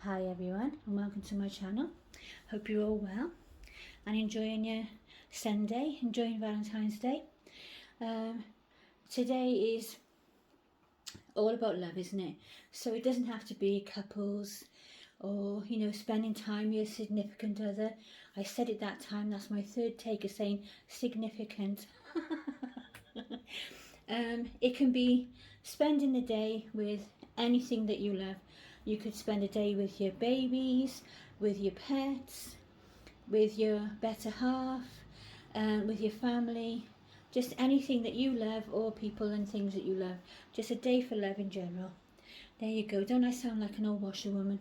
Hi everyone and welcome to my channel. Hope you're all well and enjoying your Sunday, enjoying Valentine's Day. Today is all about love, isn't it? So it doesn't have to be couples or, spending time with your significant other. I said it that time, that's my third take of saying significant. It can be spending the day with anything that you love. You could spend a day with your babies, with your pets, with your better half, with your family, just anything that you love, or people and things that you love. Just a day for love in general. There you go. Don't I sound like an old washerwoman?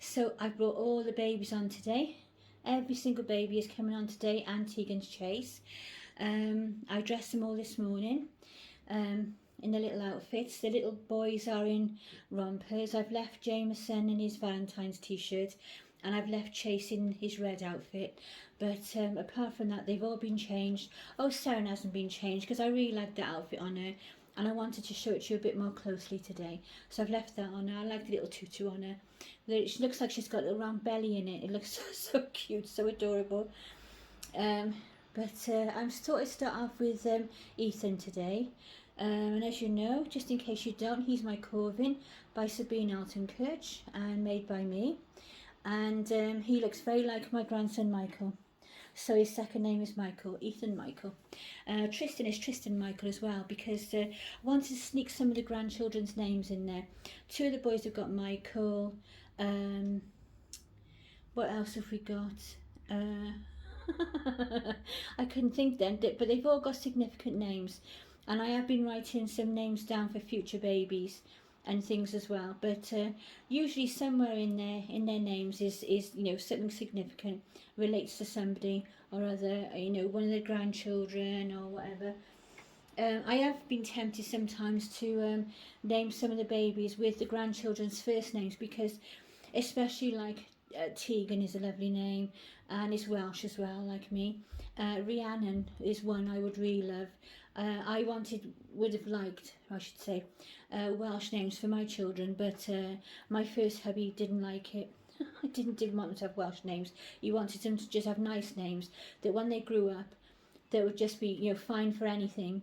So I brought all the babies on today. Every single baby is coming on today and Teagans Chase. I dressed them all this morning in the little outfits. The little boys are in rompers. I've left Jameson in his Valentines t-shirt and I've left Chase in his red outfit. But apart from that, they've all been changed. Oh, Sarah hasn't been changed because I really like that outfit on her and I wanted to show it to you a bit more closely today. So I've left that on her. I like the little tutu on her. She looks like she's got a little round belly in it. It looks so cute, so adorable. But I'm sort of start off with Ethan today. And as you know, just in case you don't, he's my Corvin by Sabine Alton-Kirch and made by me. And he looks very like my grandson Michael. So his second name is Michael, Ethan Michael. Tristan is Tristan Michael as well, because I wanted to sneak some of the grandchildren's names in there. Two of the boys have got Michael. What else have we got? I couldn't think then, but they've all got significant names. And I have been writing some names down for future babies and things as well. But usually somewhere in their names is something significant, relates to somebody or other, one of their grandchildren or whatever. I have been tempted sometimes to name some of the babies with the grandchildren's first names, because especially like Teagan is a lovely name and is Welsh as well, like me. Rhiannon is one I would really love. I would have liked, I should say, Welsh names for my children, but my first hubby didn't like it. I didn't want them to have Welsh names. He wanted them to just have nice names that when they grew up, that would just be, fine for anything,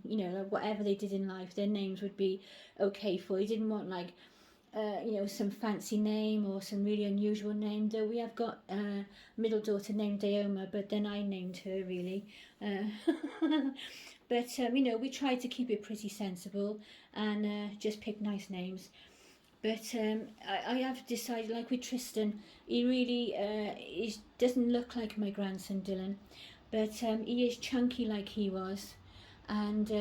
whatever they did in life, their names would be okay for. He didn't want like, some fancy name or some really unusual name, though we have got a middle daughter named Daoma, but then I named her really. But, we try to keep it pretty sensible and just pick nice names. But I have decided, like with Tristan, he really doesn't look like my grandson Dylan, but he is chunky like he was. And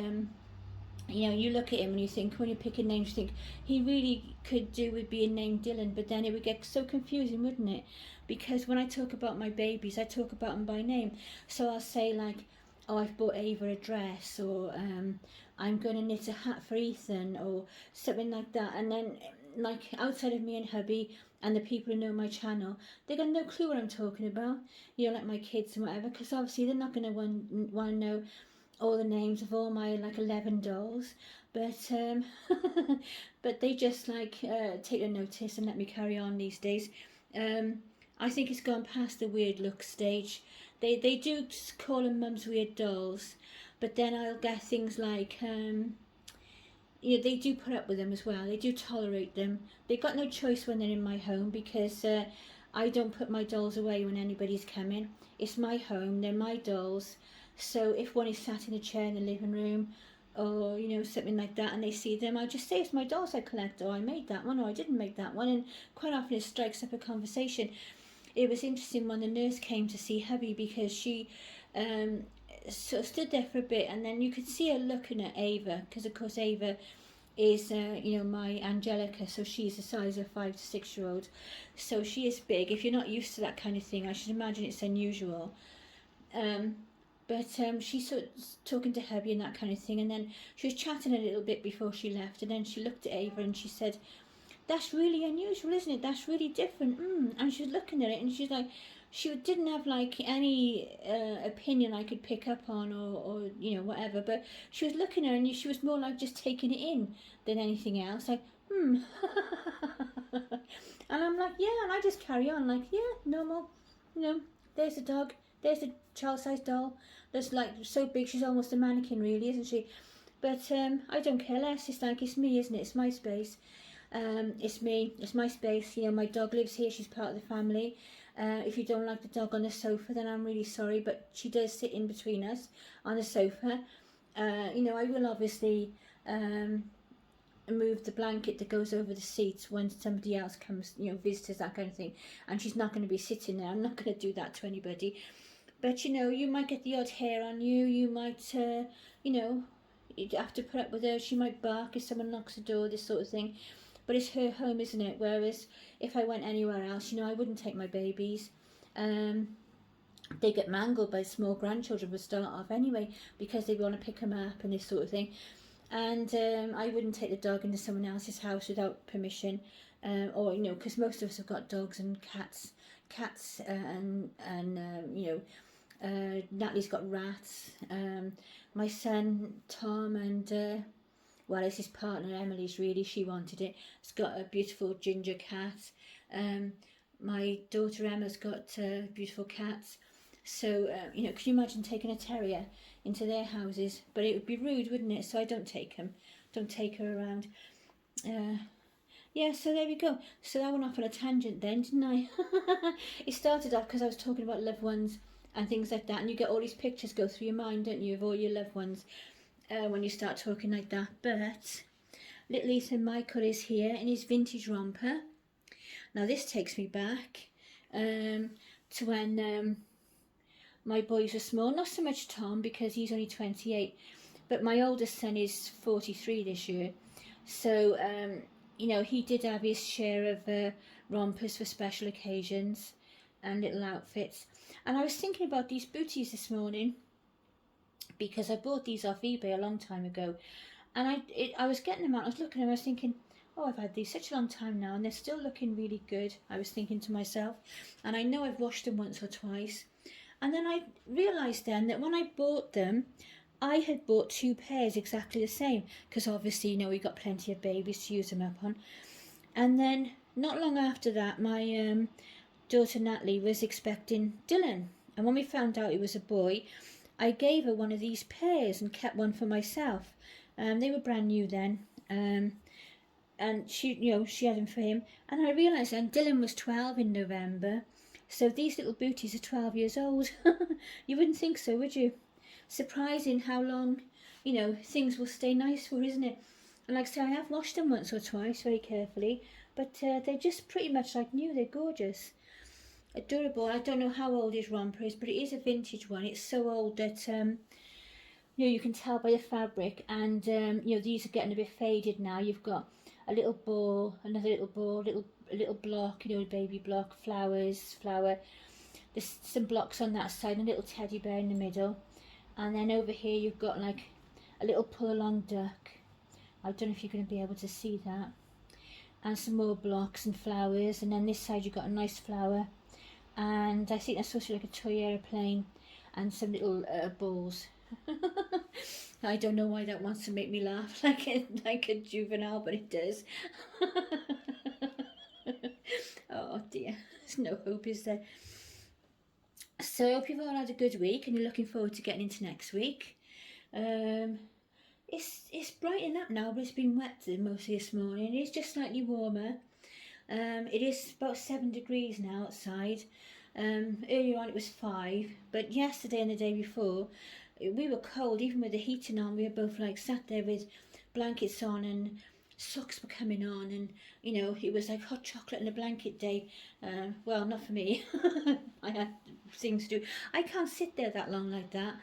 you look at him and you think, when you're picking names, you think he really could do with being named Dylan, but then it would get so confusing, wouldn't it? Because when I talk about my babies, I talk about them by name. So I'll say like, oh, I've bought Ava a dress, or I'm going to knit a hat for Ethan, or something like that. And then, like, outside of me and hubby and the people who know my channel, they got no clue what I'm talking about, like my kids and whatever, because obviously they're not going to want to know all the names of all my like 11 dolls, but but they just like take a notice and let me carry on these days. I think it's gone past the weird look stage. They do call them mum's weird dolls, but then I'll get things like they do put up with them as well. They do tolerate them. They've got no choice when they're in my home, because I don't put my dolls away when anybody's coming. It's my home, they're my dolls. So if one is sat in a chair in the living room, or something like that, and they see them, I just say it's my dolls I collect, or I made that one, or I didn't make that one. And quite often it strikes up a conversation. It was interesting when the nurse came to see hubby, because she sort of stood there for a bit, and then you could see her looking at Ava, because of course Ava is my Angelica, so she's the size of 5 to 6 year old, so she is big. If you're not used to that kind of thing, I should imagine it's unusual. But she's sort of talking to hubby and that kind of thing, and then she was chatting a little bit before she left, and then she looked at Ava and she said, "That's really unusual, isn't it? That's really different." And she was looking at it and she's like, she didn't have like any opinion I could pick up on, or whatever, but she was looking at her and she was more like just taking it in than anything else, like And I'm like, yeah, and I just carry on like, yeah, normal, you know, there's the dog, there's the child-sized doll, that's like so big she's almost a mannequin really, isn't she? But I don't care less. It's like, it's me, isn't it? It's my space. It's me, it's my space. You know, my dog lives here, she's part of the family. If you don't like the dog on the sofa, then I'm really sorry, but she does sit in between us on the sofa. You know, I will obviously move the blanket that goes over the seats when somebody else comes, you know, visitors, that kind of thing. And she's not going to be sitting there. I'm not going to do that to anybody. But, you know, you might get the odd hair on you. You might, you know, you'd have to put up with her. She might bark if someone knocks the door, this sort of thing. But it's her home, isn't it? Whereas if I went anywhere else, you know, I wouldn't take my babies. They get mangled by small grandchildren for start off anyway, because they want to pick them up and this sort of thing. And I wouldn't take the dog into someone else's house without permission, or, you know, because most of us have got dogs and cats, and you know, Natalie's got rats. My son Tom and well, it's his partner Emily's, really, she wanted it. It's got a beautiful ginger cat. My daughter Emma's got beautiful cats. So, you know, can you imagine taking a terrier into their houses? But it would be rude, wouldn't it? So I don't take them. Don't take her around. Yeah, so there we go. So I went off on a tangent then, didn't I? It started off because I was talking about loved ones and things like that. And you get all these pictures go through your mind, don't you, of all your loved ones when you start talking like that. But little Ethan Michael is here in his vintage romper. Now this takes me back to when my boys were small. Not so much Tom, because he's only 28, but my oldest son is 43 this year. So you know, he did have his share of rompers for special occasions and little outfits. And I was thinking about these booties this morning, because I bought these off eBay a long time ago, and I was getting them out. I was looking at them, I was thinking, oh, I've had these such a long time now and they're still looking really good, I was thinking to myself. And I know I've washed them once or twice. And then I realised then that when I bought them, I had bought 2 pairs exactly the same, because obviously, you know, we got plenty of babies to use them up on. And then not long after that, my daughter Natalie was expecting Dylan, and when we found out it was a boy, I gave her one of these pairs and kept one for myself. They were brand new then, and she, you know, she had them for him. And I realised then Dylan was 12 in November, so these little booties are 12 years old. You wouldn't think so, would you? Surprising how long, you know, things will stay nice for, isn't it? And like I say, I have washed them once or twice very carefully, but they're just pretty much like new. They're gorgeous, adorable. I don't know how old his romper is, but it is a vintage one. It's so old that you know, you can tell by the fabric. And you know, these are getting a bit faded now. You've got a little ball, another little ball, a little block, you know, a baby block, flowers, flower. There's some blocks on that side, and a little teddy bear in the middle. And then over here you've got like a little pull along duck. I don't know if you're going to be able to see that. And some more blocks and flowers. And then this side you've got a nice flower. And I think that's supposed to be like a toy aeroplane. And some little balls. I don't know why that wants to make me laugh like a juvenile, but it does. Oh dear, there's no hope, is there? So I hope you've all had a good week and you're looking forward to getting into next week. It's brightening up now, but it's been wet mostly this morning. It's just slightly warmer. It is about 7 degrees now outside. Earlier on it was 5, but yesterday and the day before we were cold. Even with the heating on, we were both like sat there with blankets on, and socks were coming on, and you know, it was like hot chocolate and a blanket day. Well, not for me. I had things to do. I can't sit there that long like that.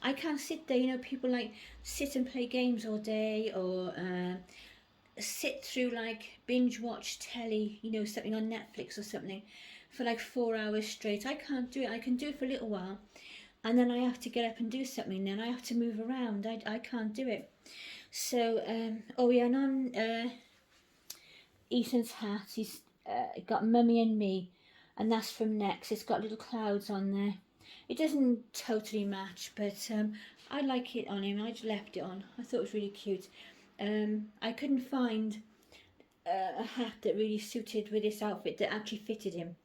I can't sit there, you know, people like sit and play games all day, or sit through like binge watch telly, you know, something on Netflix or something for like 4 hours straight. I can't do it. I can do it for a little while, and then I have to get up and do something. Then I have to move around. I can't do it. So, oh yeah, and on Ethan's hat, he's got Mummy and Me, and that's from Next. It's got little clouds on there. It doesn't totally match, but I like it on him. I just left it on. I thought it was really cute. I couldn't find a hat that really suited with this outfit, that actually fitted him,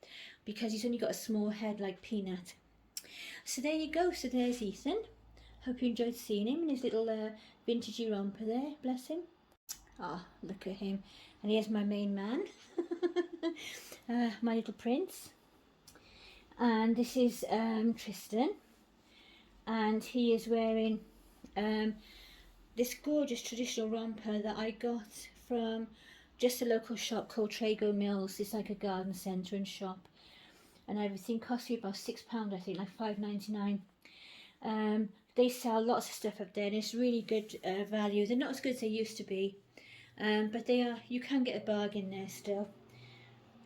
because he's only got a small head like Peanut. So there you go. So there's Ethan. Hope you enjoyed seeing him in his little vintagey romper there. Bless him. Oh, look at him. And here's my main man. My little prince. And this is Tristan. And he is wearing this gorgeous traditional romper that I got from just a local shop called Trago Mills. It's like a garden centre and shop. And everything cost me about £6, I think, like £5.99. They sell lots of stuff up there, and it's really good value. They're not as good as they used to be, but they are. You can get a bargain there still.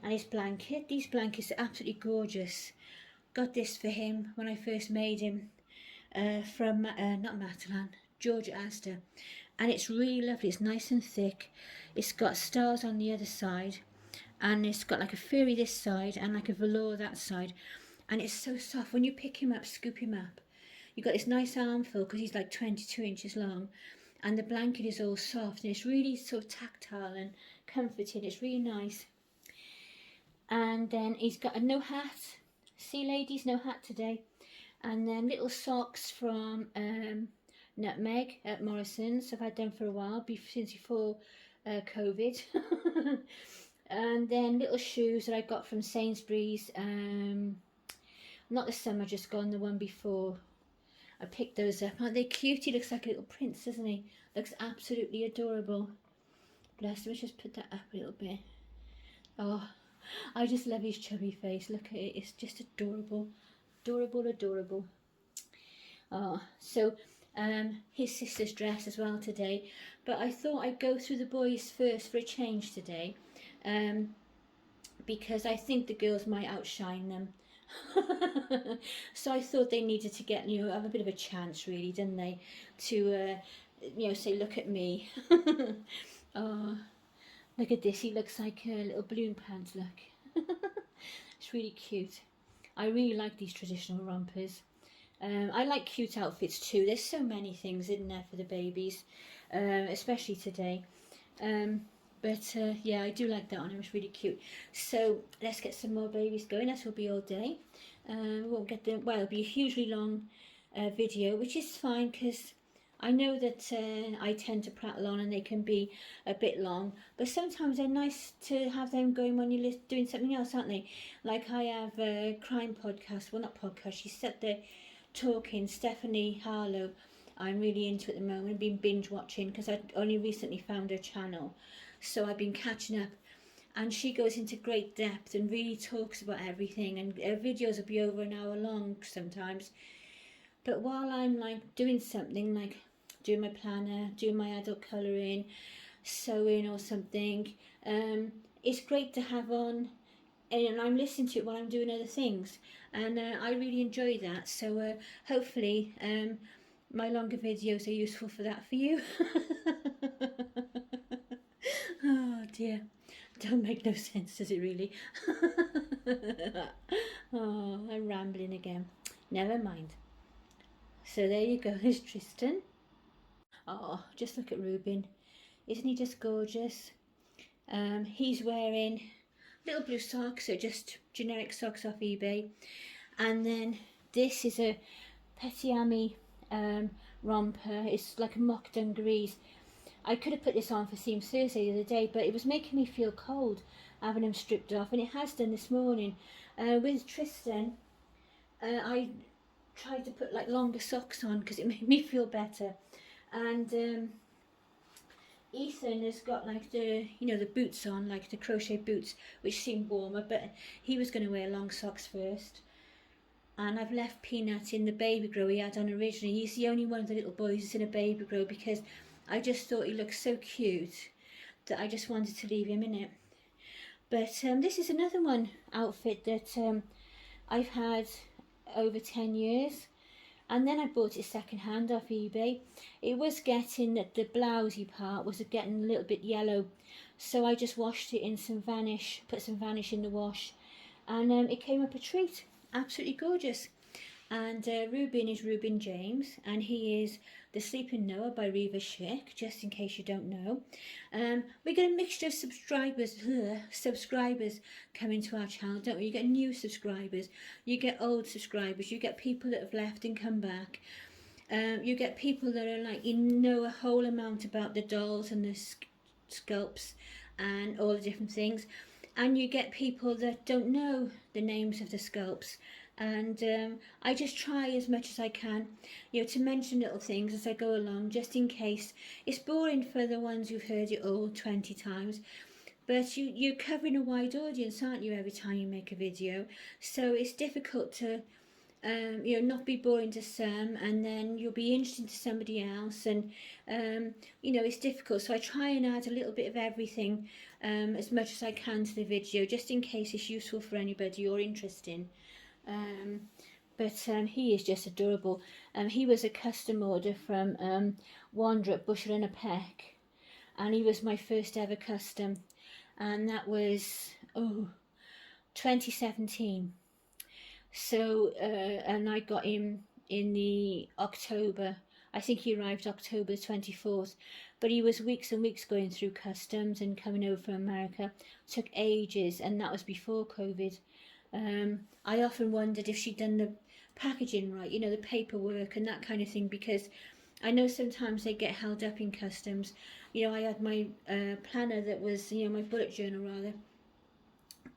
And his blanket, these blankets are absolutely gorgeous. Got this for him when I first made him from not Matalan, Georgia Asda, and it's really lovely. It's nice and thick. It's got stars on the other side, and it's got like a furry this side and like a velour that side, and it's so soft. When you pick him up, scoop him up, you've got this nice armful because he's like 22 inches long, and the blanket is all soft, and it's really sort of tactile and comforting. It's really nice. And then he's got a no hat. See, ladies, no hat today. And then little socks from Nutmeg at Morrison's. I've had them for a while, since before COVID. And then little shoes that I got from Sainsbury's. Not the summer just gone, the one before. I picked those up. Aren't they cute? He looks like a little prince, doesn't he? Looks absolutely adorable. Bless him. Let's just put that up a little bit. Oh, I just love his chubby face. Look at it. It's just adorable. Adorable, adorable. Oh, so his sister's dress as well today. But I thought I'd go through the boys first for a change today. Because I think the girls might outshine them. So I thought they needed to get, have a bit of a chance, really, didn't they? To, say, look at me. Oh, look at this. He looks like a little balloon pants, look. It's really cute. I really like these traditional rompers. I like cute outfits too. There's so many things in there for the babies, especially today. But yeah, I do like that one. It was really cute. So let's get some more babies going. That will be all day. We won't get them. Well, it'll be a hugely long video, which is fine because I know that I tend to prattle on and they can be a bit long. But sometimes they're nice to have them going when you're doing something else, aren't they? Like I have a crime podcast. Well, not podcast. She's sat there talking. Stephanie Harlow. I'm really into at the moment. I've been binge watching because I only recently found her channel. So I've been catching up, and she goes into great depth and really talks about everything, and her videos will be over an hour long sometimes. But while I'm like doing something, like doing my planner, doing my adult colouring, sewing or something, it's great to have on, and I'm listening to it while I'm doing other things, and I really enjoy that. So hopefully my longer videos are useful for that for you. Oh dear, don't make no sense, does it really? Oh, I'm rambling again. Never mind. So there you go, there's Tristan. Oh, just look at Reuben. Isn't he just gorgeous? He's wearing little blue socks, so just generic socks off eBay. And then this is a Petit Ami romper. It's like a mock dungarees. I could have put this on for Seam Thursday the other day, but it was making me feel cold having them stripped off, and it has done this morning. With Tristan, I tried to put like longer socks on because it made me feel better. And Ethan has got like the boots on, like the crochet boots, which seem warmer, but he was going to wear long socks first. And I've left Peanut in the baby grow he had on originally. He's the only one of the little boys that's in a baby grow because I just thought he looked so cute that I just wanted to leave him in it. But this is another outfit that I've had over 10 years. And then I bought it second hand off eBay. It was getting that the blousey part was getting a little bit yellow. So I just washed it in some Vanish, put some Vanish in the wash. And it came up a treat. Absolutely gorgeous. And Reuben is Reuben James, and he is The Sleeping Noah by Reva Schick, just in case you don't know. We get a mixture of subscribers coming to our channel, don't we? You get new subscribers, you get old subscribers, you get people that have left and come back. You get people that are like, you know a whole amount about the dolls and the sculpts and all the different things. And you get people that don't know the names of the sculpts. And I just try as much as I can, to mention little things as I go along, just in case. It's boring for the ones who've heard it all 20 times, but you're covering a wide audience, aren't you, every time you make a video? So it's difficult to not be boring to some, and then you'll be interesting to somebody else, and it's difficult. So I try and add a little bit of everything, as much as I can to the video, just in case it's useful for anybody or interesting. But he is just adorable. He was a custom order from Wander at Bushel and a Peck, and he was my first ever custom, and that was 2017. So and I got him in the October. I think he arrived October 24th, but he was weeks and weeks going through customs and coming over from America. Took ages, and that was before COVID. I often wondered if she'd done the packaging right, the paperwork and that kind of thing, because I know sometimes they get held up in customs. I had my planner that was, my bullet journal rather,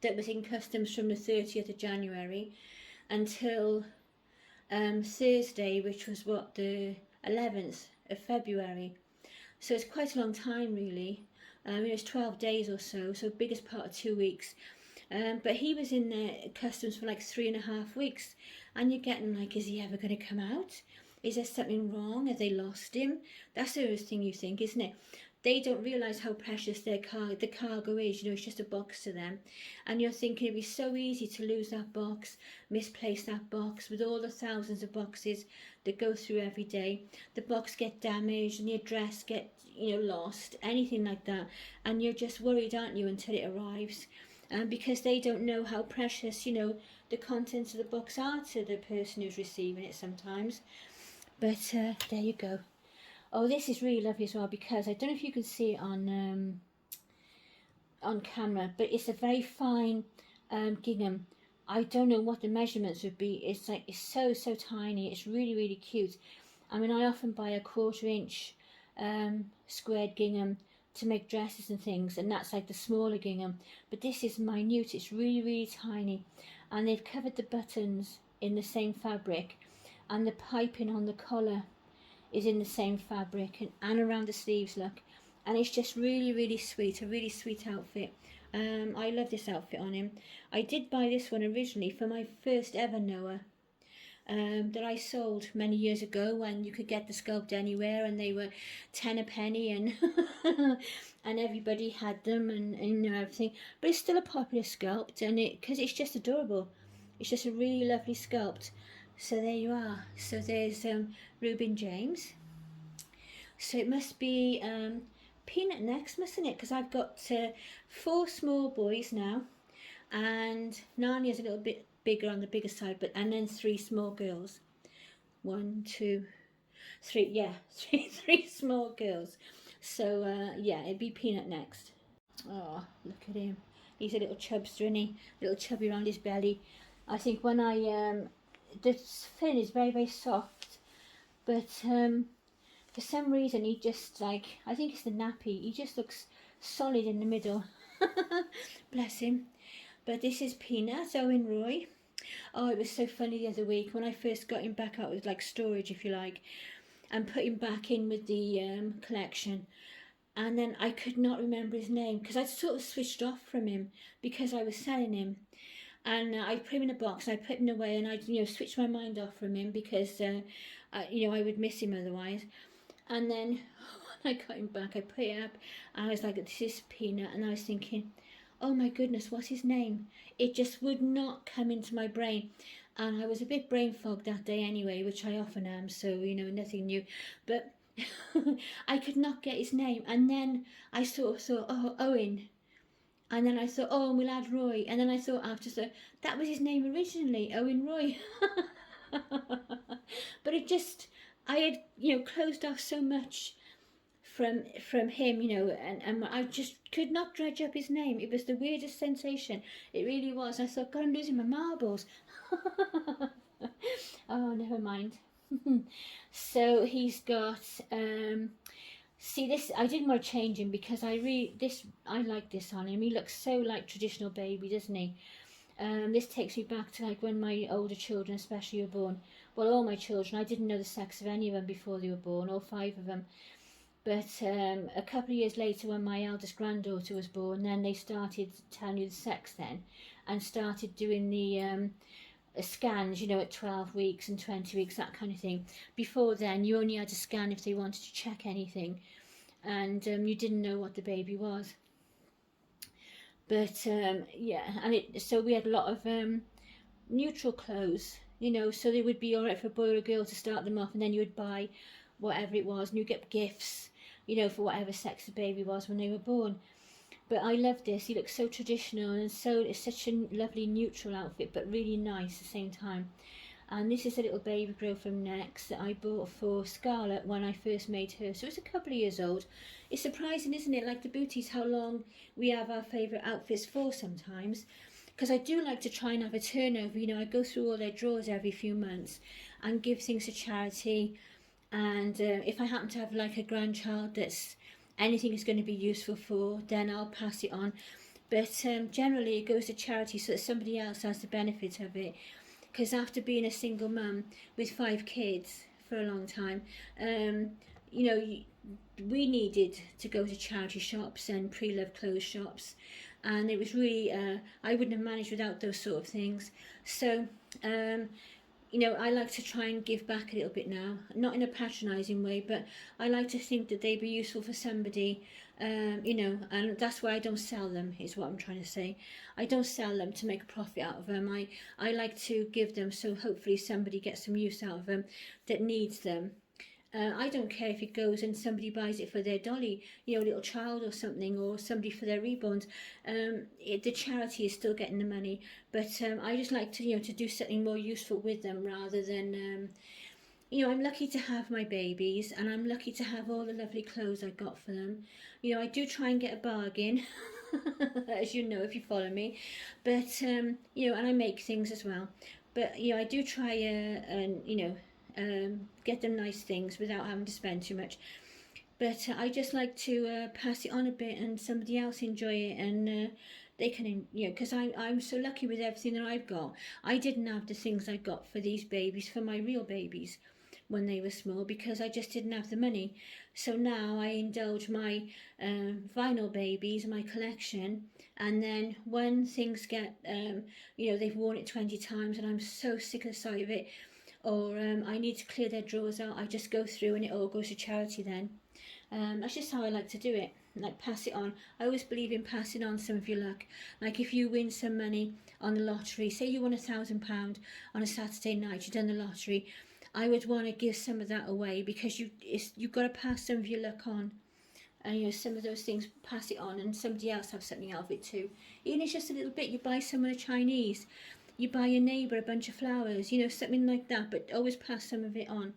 that was in customs from the 30th of January until Thursday, which was the 11th of February. So it's quite a long time, really. It's 12 days or so, biggest part of 2 weeks. But he was in there customs for like 3.5 weeks, and you're getting like, is he ever going to come out? Is there something wrong? Have they lost him? That's the first thing you think, isn't it? They don't realise how precious the cargo is. It's just a box to them, and you're thinking it'd be so easy to lose that box, misplace that box, with all the thousands of boxes that go through every day. The box get damaged and the address get lost, anything like that, and you're just worried, aren't you, until it arrives. Because they don't know how precious, the contents of the box are to the person who's receiving it sometimes. But there you go. Oh, this is really lovely as well, because I don't know if you can see it on camera, but it's a very fine gingham. I don't know what the measurements would be. It's so tiny. It's really, really cute. I mean, I often buy a 1/4 inch squared gingham to make dresses and things, and that's like the smaller gingham, but this is minute. It's really, really tiny, and they've covered the buttons in the same fabric, and the piping on the collar is in the same fabric, and around the sleeves, look, and it's just really, really sweet. A really sweet outfit. I love this outfit on him. I did buy this one originally for my first ever Noah, that I sold many years ago, when you could get the sculpt anywhere and they were 10 a penny, and and everybody had them, and everything. But it's still a popular sculpt, and because it's just adorable. It's just a really lovely sculpt. So there you are. So there's Reuben James. So it must be Peanut next, mustn't it? Because I've got 4 small boys now, and Narnia's a little bit bigger on the bigger side, and then 3 small girls. 1, 2, 3. Yeah, three small girls. So yeah, it'd be Peanut next. Oh, look at him. He's a little chubster, isn't he? A little chubby around his belly. I think when the fin is very, very soft, but for some reason he just, I think it's the nappy, he just looks solid in the middle. Bless him. But this is Peanut, Owen Roy. Oh, it was so funny the other week when I first got him back out with storage, if you like, and put him back in with the collection. And then I could not remember his name, because I'd sort of switched off from him because I was selling him. And I put him in a box, and I put him away, and I'd switch my mind off from him because I would miss him otherwise. And then when I got him back, I put it up, and I was like, this is Peanut, and I was thinking, oh my goodness, what's his name? It just would not come into my brain, and I was a bit brain fogged that day anyway, which I often am, so nothing new, but I could not get his name. And then I sort of thought, oh, Owen. And then I thought, oh, and we'll add Roy. And then I thought after, so that was his name originally, Owen Roy. But it just, I had, closed off so much from him, and I just could not dredge up his name. It was the weirdest sensation. It really was. I thought, God, I'm losing my marbles. Oh, never mind. So he's got see this, I didn't want to change him because I like this on him. He looks so like traditional baby, doesn't he? This takes me back to like when my older children especially were born. Well, all my children, I didn't know the sex of any of them before they were born, all 5 of them. But a couple of years later, when my eldest granddaughter was born, then they started telling you the sex then, and started doing the scans, at 12 weeks and 20 weeks, that kind of thing. Before then, you only had to scan if they wanted to check anything, and you didn't know what the baby was. But yeah, and so we had a lot of neutral clothes, so they would be all right for a boy or a girl to start them off, and then you would buy whatever it was, and you get gifts, for whatever sex the baby was when they were born. But I love this. He looks so traditional, and it's such a lovely neutral outfit, but really nice at the same time. And this is a little baby girl from Next that I bought for Scarlett when I first made her. So it's a couple of years old. It's surprising, isn't it, like the booties, how long we have our favourite outfits for sometimes. Because I do like to try and have a turnover. I go through all their drawers every few months and give things to charity. And if I happen to have like a grandchild that's anything is going to be useful for, then I'll pass it on. But generally it goes to charity so that somebody else has the benefit of it. Because after being a single mum with 5 kids for a long time, we needed to go to charity shops and pre-loved clothes shops, and it was really I wouldn't have managed without those sort of things. So I like to try and give back a little bit now, not in a patronising way, but I like to think that they'd be useful for somebody, and that's why I don't sell them, is what I'm trying to say. I don't sell them to make a profit out of them. I like to give them so hopefully somebody gets some use out of them that needs them. I don't care if it goes and somebody buys it for their Dolly, little child or something, or somebody for their reborns. The charity is still getting the money, but I just like to, to do something more useful with them rather than, I'm lucky to have my babies, and I'm lucky to have all the lovely clothes I got for them. I do try and get a bargain, as you know if you follow me, but and I make things as well. But I do try and get them nice things without having to spend too much. But I just like to pass it on a bit and somebody else enjoy it, and they can, because I'm so lucky with everything that I've got. I didn't have the things I got for these babies, for my real babies, when they were small, because I just didn't have the money. So now I indulge my vinyl babies, my collection, and then when things get, they've worn it 20 times and I'm so sick of the sight of it, or I need to clear their drawers out, I just go through and it all goes to charity then. That's just how I like to do it, like pass it on. I always believe in passing on some of your luck. Like if you win some money on the lottery, say you won £1,000 on a Saturday night, you've done the lottery, I would want to give some of that away, because you've got to pass some of your luck on. And some of those things, pass it on and somebody else have something out of it too. Even if it's just a little bit, you buy someone a Chinese, you buy your neighbour a bunch of flowers, something like that, but always pass some of it on.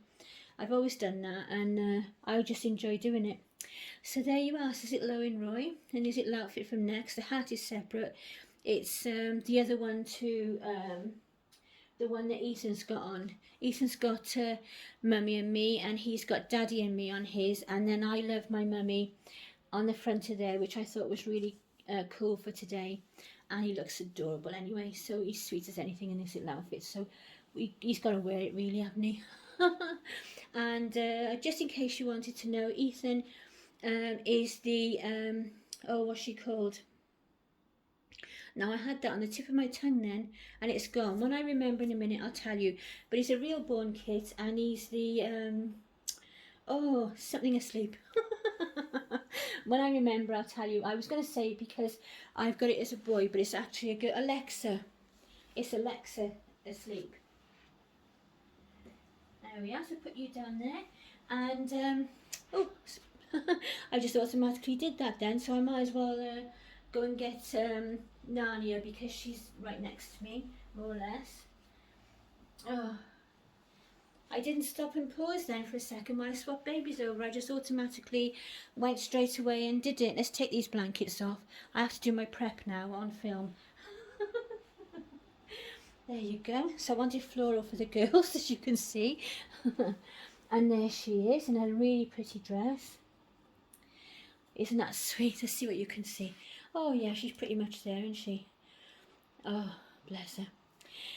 I've always done that, and I just enjoy doing it. So there you are. So this is little Owen Roy, and his little outfit from Next. The hat is separate. It's the other one to the one that Ethan's got on. Ethan's got Mummy and Me, and he's got Daddy and Me on his, and then I Love My Mummy on the front of there, which I thought was really cool for today. And he looks adorable anyway, so he's sweet as anything in this little outfit, so he's got to wear it really, hasn't he? And just in case you wanted to know, Ethan is the what's she called? Now I had that on the tip of my tongue then, and it's gone. When I remember in a minute, I'll tell you. But he's a real born kid, and he's the something asleep. When I remember, I'll tell you. I was going to say because I've got it as a boy, but it's actually a girl. Alexa. It's Alexa asleep. There we are. So put you down there, and I just automatically did that then. So I might as well go and get Narnia, because she's right next to me, more or less. Oh, I didn't stop and pause then for a second when I swapped babies over. I just automatically went straight away and did it. Let's take these blankets off. I have to do my prep now on film. There you go. So I wanted floral for the girls, as you can see. And there she is in a really pretty dress. Isn't that sweet? Let's see what you can see. Oh yeah, she's pretty much there, isn't she? Oh, bless her.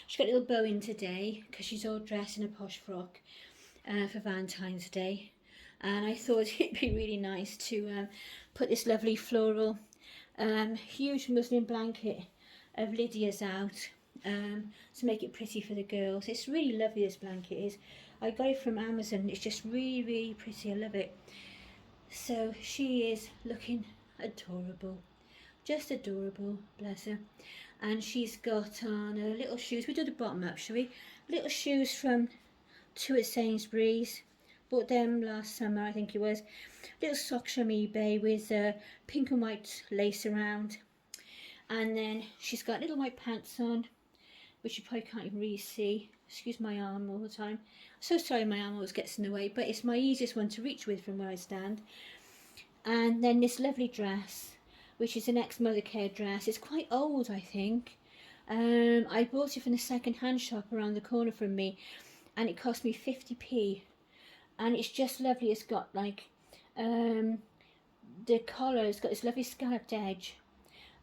She's got a little bow in today because she's all dressed in a posh frock for Valentine's Day. And I thought it'd be really nice to put this lovely floral huge muslin blanket of Lydia's out to make it pretty for the girls. It's really lovely, this blanket is. I got it from Amazon. It's just really, really pretty. I love it. So she is looking adorable. Just adorable, bless her. And she's got on her little shoes. We do the bottom up, shall we? Little shoes from two at Sainsbury's. Bought them last summer, I think it was. Little socks from eBay with pink and white lace around. And then she's got little white pants on, which you probably can't even really see. Excuse my arm all the time. So sorry my arm always gets in the way, but it's my easiest one to reach with from where I stand. And then this lovely dress, which is an ex-Mothercare dress. It's quite old, I think. I bought it from the second-hand shop around the corner from me, and it cost me 50p. And it's just lovely. It's got like the collar. It's got this lovely scalloped edge,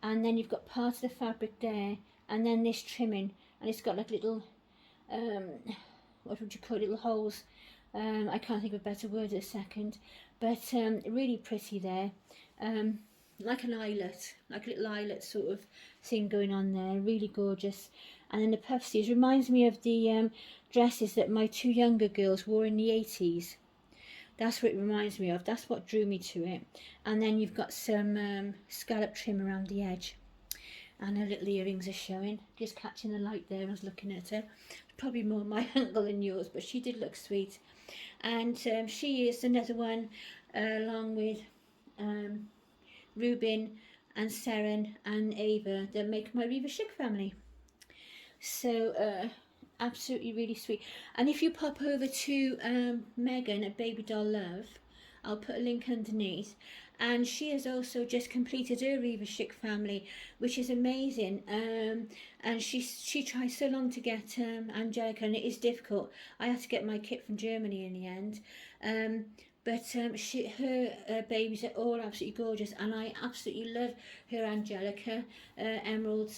and then you've got part of the fabric there, and then this trimming, and it's got like little what would you call it? Little holes. I can't think of a better word at a second, but really pretty there. Like an eyelet, like a little eyelet sort of thing going on there, really gorgeous. And then the puff sleeves reminds me of the dresses that my two younger girls wore in the 80s. That's what it reminds me of. That's what drew me to it. And then you've got some scallop trim around the edge, and her little earrings are showing. Just catching the light there. I was looking at her. Probably more my angle than yours, but she did look sweet. And she is another one, along with Reuben and Seren and Ava, that make my Riva Chic family. So absolutely really sweet. And if you pop over to Megan at Baby Doll Love, I'll put a link underneath. And she has also just completed her Riva Chic family, which is amazing. And she tried so long to get Angelica, and it is difficult. I had to get my kit from Germany in the end. But her babies are all absolutely gorgeous, and I absolutely love her Angelica, Emerald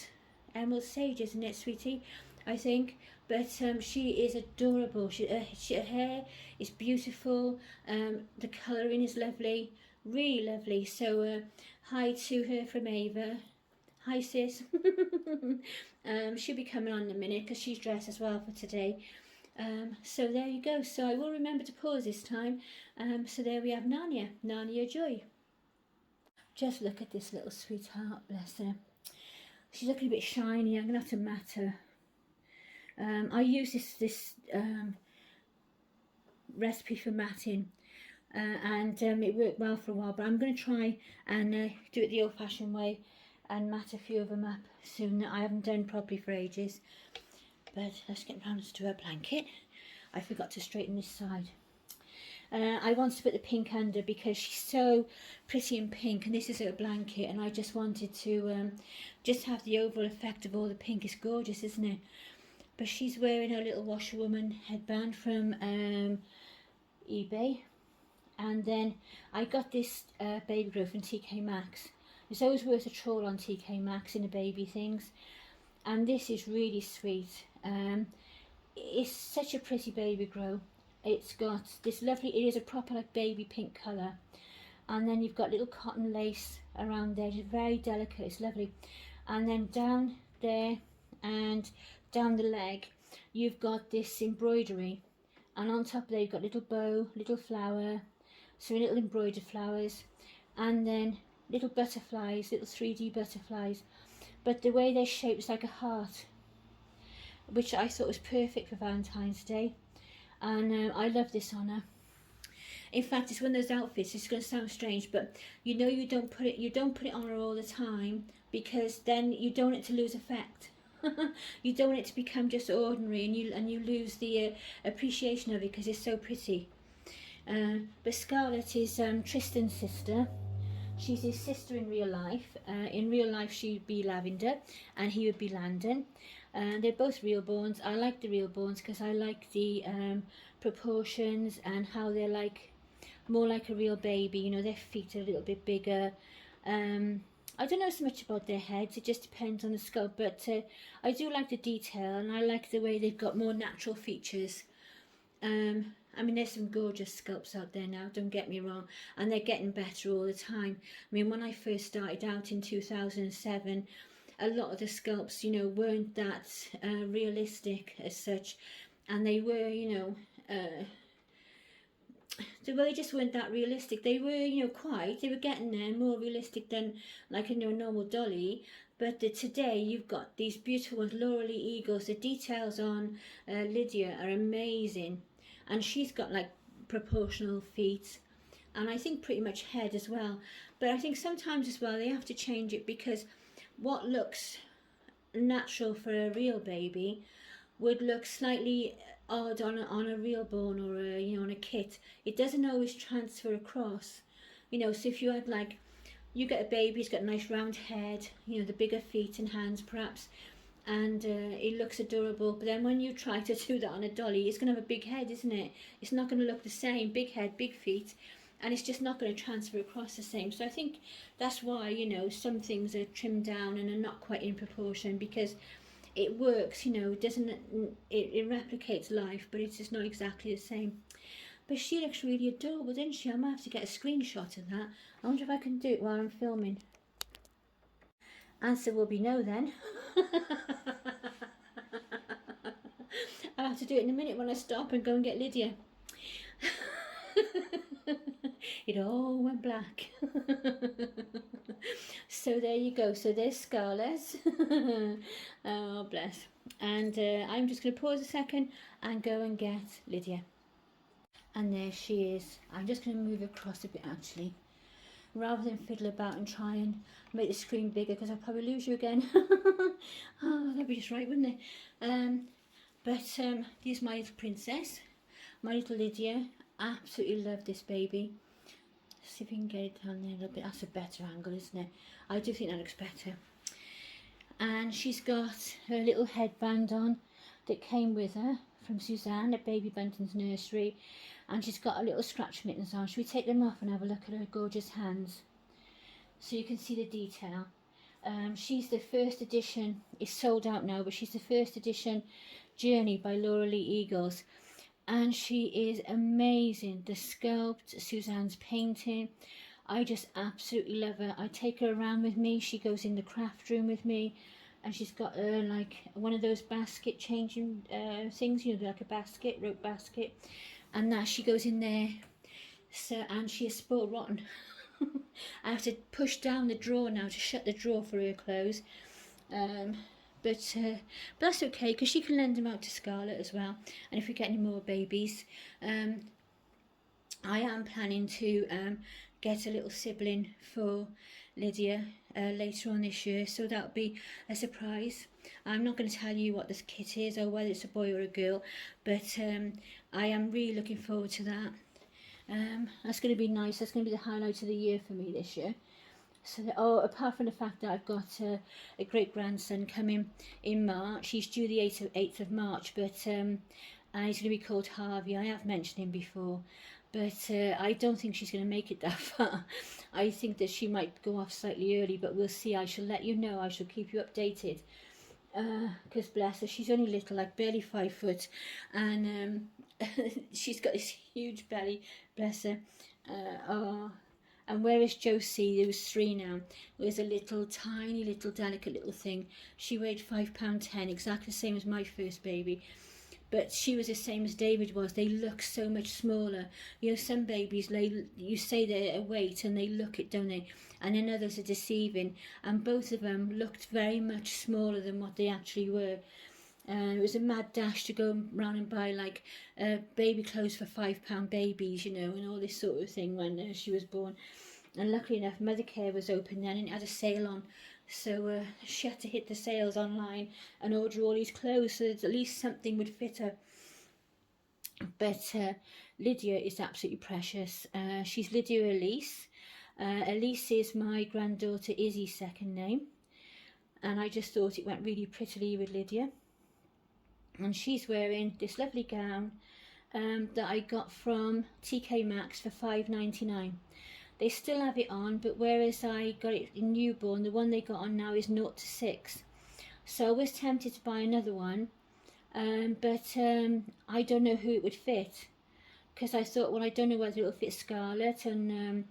Sage, isn't it, sweetie? I think. But she is adorable. Her hair is beautiful. The colouring is lovely, really lovely. So hi to her from Ava. Hi sis. She'll be coming on in a minute because she's dressed as well for today. So there you go. So I will remember to pause this time. So there we have Narnia Joy. Just look at this little sweetheart, bless her. She's looking a bit shiny. I'm going to have to mat her. I use this recipe for matting, and it worked well for a while, but I'm going to try and do it the old-fashioned way and mat a few of them up soon that I haven't done properly for ages. But let's get round to her blanket. I forgot to straighten this side. I wanted to put the pink under because she's so pretty in pink, and this is her blanket, and I just wanted to just have the overall effect of all the pink. It's gorgeous, isn't it? But she's wearing her little washerwoman headband from eBay. And then I got this baby grow from TK Maxx. It's always worth a trawl on TK Maxx in the baby things. And this is really sweet. It's such a pretty baby grow. It's got this lovely, it is a proper like baby pink colour. And then you've got little cotton lace around there. It's very delicate, it's lovely. And then down there and down the leg, you've got this embroidery. And on top there, you've got little bow, little flower, some little embroidered flowers. And then little butterflies, little 3D butterflies. But the way they're shaped is like a heart, which I thought was perfect for Valentine's Day. And I love this on her. In fact, it's one of those outfits, it's going to sound strange, but you know you don't put it on her all the time, because then you don't want it to lose effect. You don't want it to become just ordinary, and you lose the appreciation of it because it's so pretty. But Scarlett is Tristan's sister. She's his sister in real life. In real life, she'd be Lavender, and he would be Landon. They're both real borns. I like the real borns because I like the proportions and how they're like more like a real baby. You know, their feet are a little bit bigger. I don't know so much about their heads. It just depends on the sculpt, but I do like the detail, and I like the way they've got more natural features. I mean, there's some gorgeous sculpts out there now, don't get me wrong, and they're getting better all the time. I mean, when I first started out in 2007, a lot of the sculpts, you know, weren't that realistic as such, and they were, you know, they just weren't that realistic. They were, you know, they were getting there, more realistic than like a, you know, normal dolly. But today you've got these beautiful ones, Laura Lee Eagles. The details on Lydia are amazing, and she's got like proportional feet, and I think pretty much head as well. But I think sometimes as well they have to change it, because what looks natural for a real baby would look slightly odd on a real born, or a, you know, on a kit. It doesn't always transfer across, you know. So if you had like, you get a baby, he's got a nice round head, you know, the bigger feet and hands perhaps, and it looks adorable. But then when you try to do that on a dolly, it's going to have a big head, isn't it? It's not going to look the same. Big head, big feet, and it's just not going to transfer across the same. So I think that's why, you know, some things are trimmed down and are not quite in proportion, because it works, you know, it replicates life, but it's just not exactly the same. But she looks really adorable, doesn't she? I might have to get a screenshot of that. I wonder if I can do it while I'm filming. Answer will be no then. I'll have to do it in a minute when I stop and go and get Lydia. It all went black. So there you go. So there's Scarlett. Oh, bless. And I'm just going to pause a second and go and get Lydia. And there she is. I'm just going to move across a bit actually, rather than fiddle about and try and make the screen bigger, because I'll probably lose you again. Oh, that'd be just right, wouldn't it? But here's my little princess, my little Lydia. Absolutely love this baby. See if we can get it down there a little bit. That's a better angle, isn't it? I do think that looks better. And she's got her little headband on that came with her from Suzanne at Baby Bunton's nursery, and she's got a little scratch mittens on. Should we take them off and have a look at her gorgeous hands so you can see the detail? She's the first edition. It's sold out now, but she's the first edition Journey by Laura Lee Eagles, and she is amazing. The sculpt, Suzanne's painting, I just absolutely love her. I take her around with me. She goes in the craft room with me, and she's got like one of those basket changing things, you know, like a basket, rope basket, and that she goes in there. So, and she is spoiled rotten. I have to push down the drawer now to shut the drawer for her clothes. But that's okay, because she can lend them out to Scarlett as well. And if we get any more babies, I am planning to get a little sibling for Lydia later on this year, so that'll be a surprise. I'm not going to tell you what this kit is or whether it's a boy or a girl, but I am really looking forward to that. That's going to be nice. That's going to be the highlight of the year for me this year. So, apart from the fact that I've got a great grandson coming in March. He's due the 8th of March, but and he's going to be called Harvey. I have mentioned him before, but I don't think she's going to make it that far. I think that she might go off slightly early, but we'll see. I shall let you know. I shall keep you updated. Because bless her, she's only little, like barely 5 foot, and she's got this huge belly, bless her. And where is Josie, who's 3 now, was a little tiny little delicate little thing. She weighed £5.10, exactly the same as my first baby, but she was the same as David was. They look so much smaller. You know, some babies, you say they're a weight and they look it, don't they? And then others are deceiving, and both of them looked very much smaller than what they actually were. It was a mad dash to go round and buy like baby clothes for £5 babies, you know, and all this sort of thing when she was born. And luckily enough, Mother Care was open then, and it had a sale on So she had to hit the sales online and order all these clothes so that at least something would fit her. But Lydia is absolutely precious. She's Lydia Elise. Elise is my granddaughter Izzy's second name, and I just thought it went really prettily with Lydia. And she's wearing this lovely gown that I got from TK Maxx for $5.99. They still have it on, but whereas I got it in newborn, the one they got on now is 0 to 6. So I was tempted to buy another one, but I don't know who it would fit, because I thought, well, I don't know whether it will fit Scarlett, and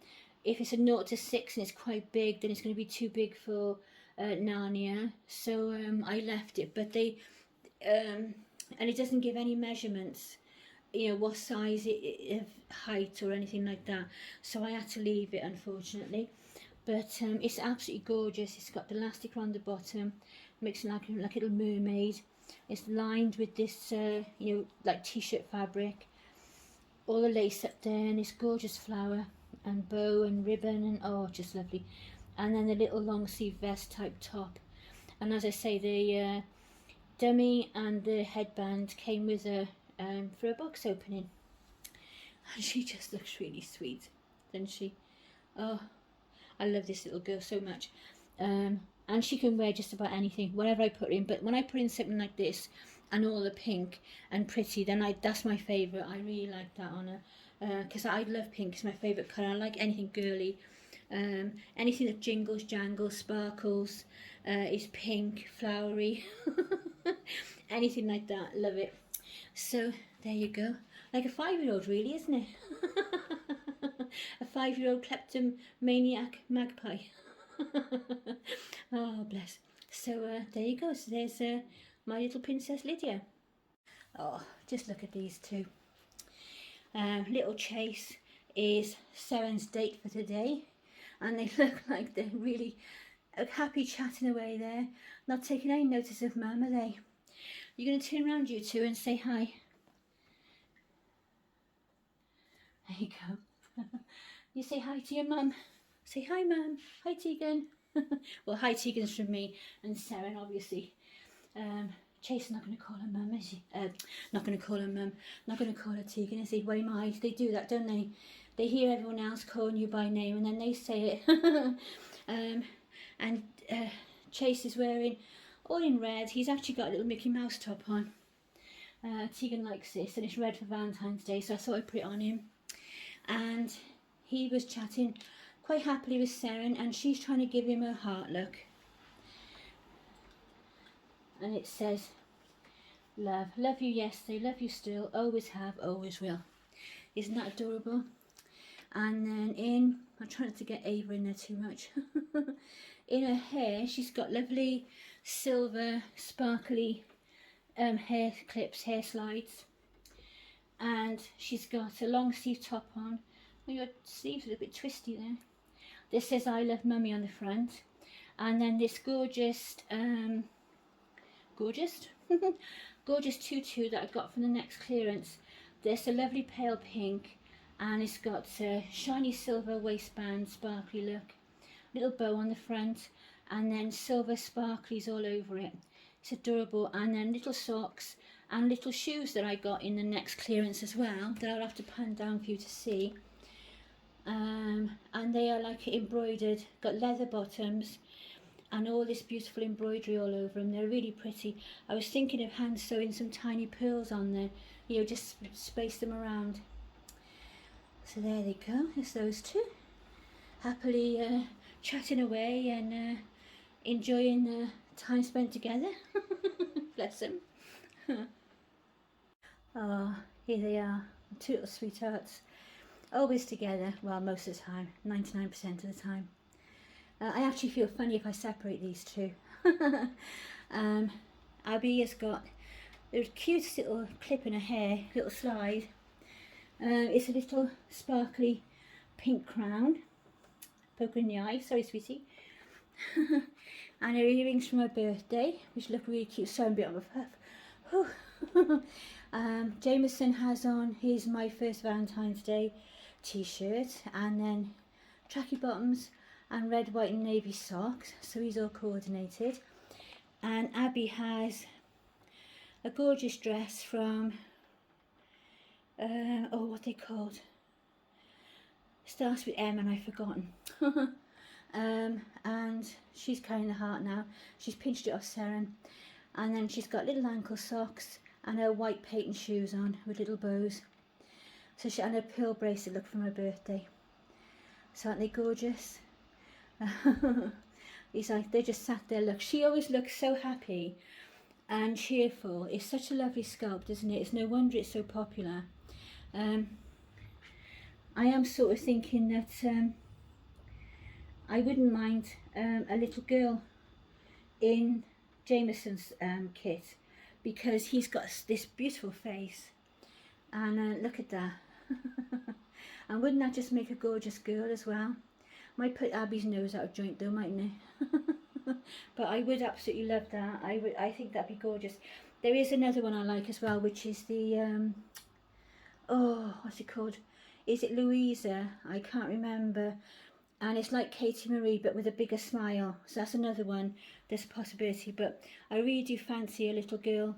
if it's a 0 to 6 and it's quite big, then it's going to be too big for Narnia. So I left it, but they and it doesn't give any measurements, you know, what size of height or anything like that, so I had to leave it, unfortunately. But it's absolutely gorgeous. It's got the elastic around the bottom, makes it like a little mermaid. It's lined with this you know, like t-shirt fabric, all the lace up there, and this gorgeous flower and bow and ribbon, and oh, just lovely. And then the little long sleeve vest type top, and as I say, the dummy and the headband came with her for a box opening, and she just looks really sweet, doesn't she? Oh, I love this little girl so much. And she can wear just about anything, whatever I put in. But when I put in something like this and all the pink and pretty, then that's my favourite. I really like that on her, because I love pink. It's my favourite colour. I like anything girly. Anything that jingles, jangles, sparkles, is pink, flowery. Anything like that, love it. So there you go, like a 5-year-old really, isn't it? A 5-year-old kleptomaniac magpie. Oh bless. So there you go. So there's my little princess Lydia. Oh, just look at these two. Little Chase is Seren's date for today, and they look like they're really happy chatting away there, not taking any notice of Mum, are they? You're going to turn around, you two, and say hi. There you go. You say hi to your mum. Say hi, Mum. Hi, Teagan. Well, hi, Teagan's from me and Seren, obviously. Chase is not going to call her Mum, is he? Not going to call her Mum. Not going to call her Teagan, is he? Well, he might. They do that, don't they? They hear everyone else calling you by name, and then they say it. And Chase is wearing all in red. He's actually got a little Mickey Mouse top on. Teagan likes this, and it's red for Valentine's Day, so I thought I'd put it on him. And he was chatting quite happily with Seren, and she's trying to give him a heart look. And it says, love. Love you yesterday, love you still, always have, always will. Isn't that adorable? And then I'm trying not to get Ava in there too much. In her hair, she's got lovely silver, sparkly hair clips, hair slides. And she's got a long sleeve top on. Well, your sleeves are a bit twisty there. This says I love Mummy on the front. And then this gorgeous gorgeous tutu that I got from the next clearance. There's a lovely pale pink, and it's got a shiny silver waistband, sparkly look, little bow on the front, and then silver sparklies all over it. It's adorable. And then little socks and little shoes that I got in the next clearance as well, that I'll have to pan down for you to see. And they are like embroidered, got leather bottoms and all this beautiful embroidery all over them. They're really pretty. I was thinking of hand sewing some tiny pearls on there, you know, just space them around. So there they go, there's those two, happily chatting away and enjoying the time spent together. Bless them. Oh, here they are, two little sweethearts, always together. Well, most of the time, 99% of the time. I actually feel funny if I separate these two. Abby has got the cutest little clip in her hair, little slide. It's a little sparkly pink crown, poke her in the eye, sorry sweetie. And her earrings from her birthday, which look really cute. So I'm a bit on a puff. Jameson has on his My First Valentine's Day t-shirt, and then tracky bottoms and red, white and navy socks, so he's all coordinated. And Abby has a gorgeous dress from, oh, what they called? Starts with M and I've forgotten. And she's carrying the heart now. She's pinched it off Seren. And then she's got little ankle socks and her white patent shoes on with little bows. So she and her pearl bracelet, look, from her birthday. So aren't they gorgeous? He's like, they just sat there, look. She always looks so happy and cheerful. It's such a lovely sculpt, isn't it? It's no wonder it's so popular. I am sort of thinking that I wouldn't mind a little girl in Jameson's kit, because he's got this beautiful face, and look at that. And wouldn't that just make a gorgeous girl as well? Might put Abby's nose out of joint though, mightn't it? But I would absolutely love that. I think that'd be gorgeous. There is another one I like as well, which is the oh, what's it called? Is it Louisa? I can't remember. And it's like Katie Marie but with a bigger smile. So that's another one. There's a possibility. But I really do fancy a little girl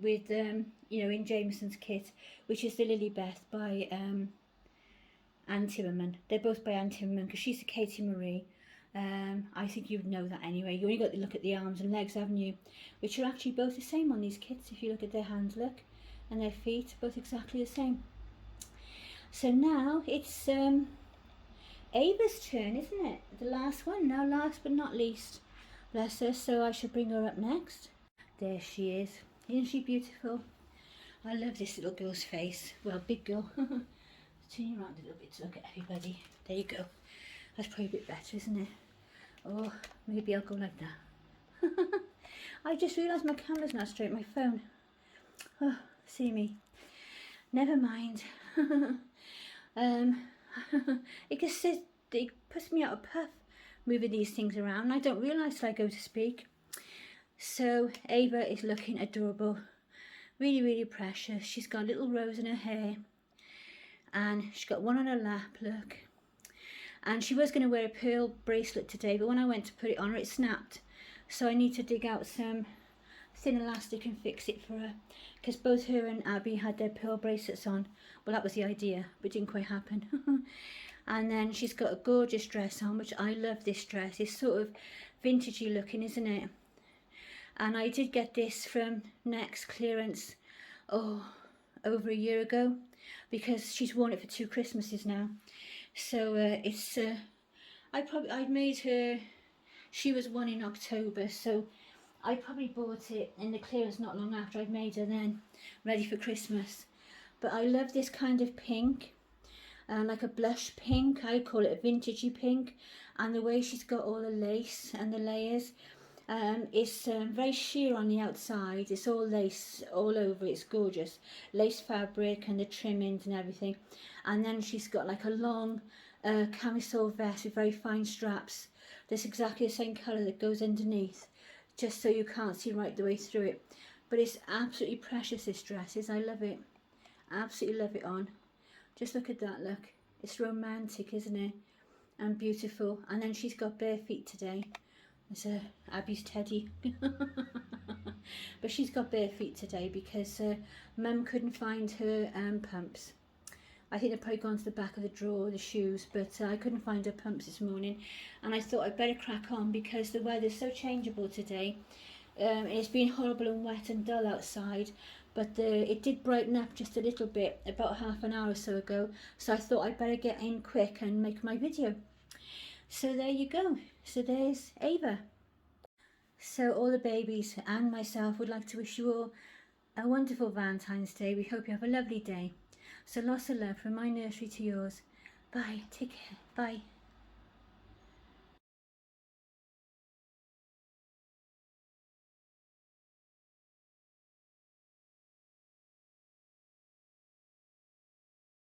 with you know, in Jameson's kit, which is the Lilybeth by Anne Timmerman. They're both by Anne Timmerman, because she's a Katie Marie. I think you'd know that anyway. You only got to look at the arms and legs, haven't you? Which are actually both the same on these kits. If you look at their hands, look, and their feet, both exactly the same. So now it's Ava's turn, isn't it? The last one. Now, last but not least, bless her. So I shall bring her up next. There she is. Isn't she beautiful? I love this little girl's face. Well, big girl. Turn you around a little bit to look at everybody. There you go. That's probably a bit better, isn't it? Oh, maybe I'll go like that. I just realised my camera's not straight, my phone. Oh, see me. Never mind. It puts me out of puff moving these things around. I don't realise till I go to speak. So Ava is looking adorable. Really, really precious. She's got a little rose in her hair. And she's got one on her lap, look. And she was going to wear a pearl bracelet today, but when I went to put it on her, it snapped. So I need to dig out some thin elastic and fix it for her, because both her and Abby had their pearl bracelets on. Well, that was the idea, but it didn't quite happen. And then she's got a gorgeous dress on, which I love this dress. It's sort of vintagey looking, isn't it? And I did get this from Next clearance, oh, over a year ago, because she's worn it for 2 Christmases now. So it's I made her, she was 1 in October, so I probably bought it in the clearance not long after I'd made her then, ready for Christmas. But I love this kind of pink, like a blush pink. I call it a vintagey pink. And the way she's got all the lace and the layers, it's very sheer on the outside. It's all lace all over. It's gorgeous. Lace fabric and the trimmings and everything. And then she's got like a long camisole vest with very fine straps. That's exactly the same colour that goes underneath, just so you can't see right the way through it. But it's absolutely precious, this dress is. I love it. Absolutely love it on. Just look at that, look. It's romantic, isn't it? And beautiful. And then she's got bare feet today. It's Abby's teddy. But she's got bare feet today because Mum couldn't find her pumps. I think they've probably gone to the back of the drawer, the shoes, but I couldn't find her pumps this morning. And I thought I'd better crack on because the weather's so changeable today. It's been horrible and wet and dull outside, but it did brighten up just a little bit about half an hour or so ago. So I thought I'd better get in quick and make my video. So there you go. So there's Ava. So all the babies and myself would like to wish you all a wonderful Valentine's Day. We hope you have a lovely day. So lots of love from my nursery to yours. Bye. Take care. Bye.